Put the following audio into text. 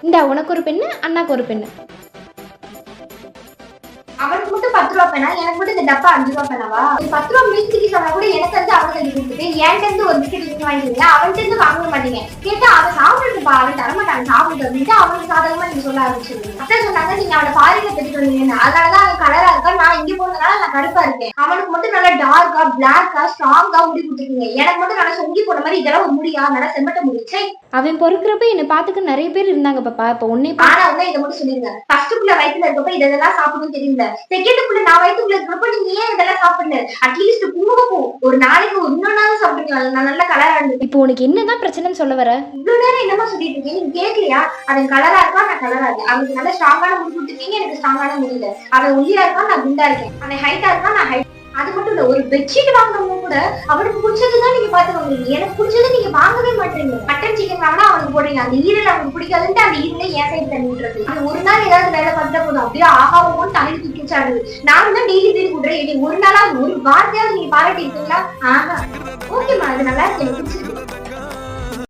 இந்தா உனக்கு ஒரு பெண்ணு, அண்ணாக்கு ஒரு பெண்ணு. அவனுக்கு மட்டும் 10 ரூபா பேனா, எனக்கு மட்டும் இந்த டப்பா 5 ரூபா பேனாவா? 10 ரூபா மீன் சிக்கி சொன்னா கூட எனக்கு வந்து அவன் தள்ளி கொடுத்துட்டு என்கிட்ட இருந்து ஒரு பிஸ்கெட் நீங்க வாங்கிடுவீங்க, அவன்கிட்ட இருந்து வாங்க மாட்டீங்க. கேட்டா அவன் சாப்பிட்டுப்பா, அவன் தரமாட்டாங்க சாப்பிட்டு அப்படின்ட்டு அவனுக்கு சாதகமா நீங்க சொல்ல ஆரம்பிச்சிருவீங்க. அத்தை சொன்னாங்க நீங்க அவனை ஃபாரின்ல பெற்றுட்டு வந்தீங்கன்னு, அதனாலதான் அவன் கலரா இருக்கா, நான் இங்க போனதுனால நான் கருப்பா இருக்கேன். அவனுக்கு மட்டும் நல்லா டார்க்கா பிளாக்கா ஸ்ட்ராங்கா முடி கொடுத்துருக்கீங்க, எனக்கு மட்டும் நல்லா சொங்கி போன மாதிரி இதெல்லாம் ஒரு முடியா, நல்லா செம்மட்ட முடிச்சு. அவன் பொறுக்கிறப்ப என்னை பார்த்துக்க நிறைய பேர் இருந்தாங்க பாப்பா. இப்போ உன்னை ஆனா இதை மட்டும் சொல்லிருங்க, ஃபர்ஸ்ட் புள்ள வயித்துல இருக்கப்ப இதெல்லாம் சாப்பிடணும் தெரியல, செகண்ட் புள்ள நான் வயிற்றுக்குள்ள இருக்கிறப்ப நீங்க ஏன் இதெல்லாம் சாப்பிடல? அட்லீஸ்ட் குங்குமப்பூ ஒரு நாளைக்கு இன்னொன்னாலும் சாப்பிடுங்க, நான் நல்ல கலரா இருந்து. இப்போ உனக்கு என்னதான் பிரச்சனைன்னு சொல்ல வர? இவ்வளவு நேரம் என்னமா சொல்லிட்டு இருக்கீங்க, நீங்க கேட்கலையா? அவன் கலரா இருக்கா, நான் கலரா இருக்கேன். அவனுக்கு நல்ல ஸ்ட்ராங்கான முடி கொடுத்துருக்கீங்க, எனக்கு ஸ்ட்ராங்கான முடியல. அவன் ஒல்லியா இருக்கா, நான் குண்டா இருக்கேன். அவன் ஹைட்டா இருக்கா, நான் ஹைட். அது மட்டும் இல்ல, ஒரு பெட்ஷீட் வாங்கினவங்க கூட அவனுக்கு பிடிச்சதுதான் நீங்க பாத்து வாங்குறீங்க, எனக்கு பிடிச்சது நீங்க வாங்கவே மாட்டீங்க. மட்டன் சிக்கன் வாங்கினா அவனுக்கு போடுறீங்க, அந்த ஈரல் அவனுக்கு பிடிக்காதுன்ட்டு அந்த ஈரலை என் சைடு தண்ணி விட்டுறது. அது ஒரு நாள் ஏதாவது வேலை பார்த்தா போதும், அப்படியே ஆகாவும் தலையில் தூக்கி வச்சாடுது. நானும் தான் டெய்லி டெய்லி விடுறேன், ஒரு நாளா ஒரு வார்த்தையாவது நீங்க பாராட்டி இருக்கீங்களா? ஆஹா, ஓகேமா, அது நல்லா இருக்கு, எனக்கு பிடிச்சிருக்கு.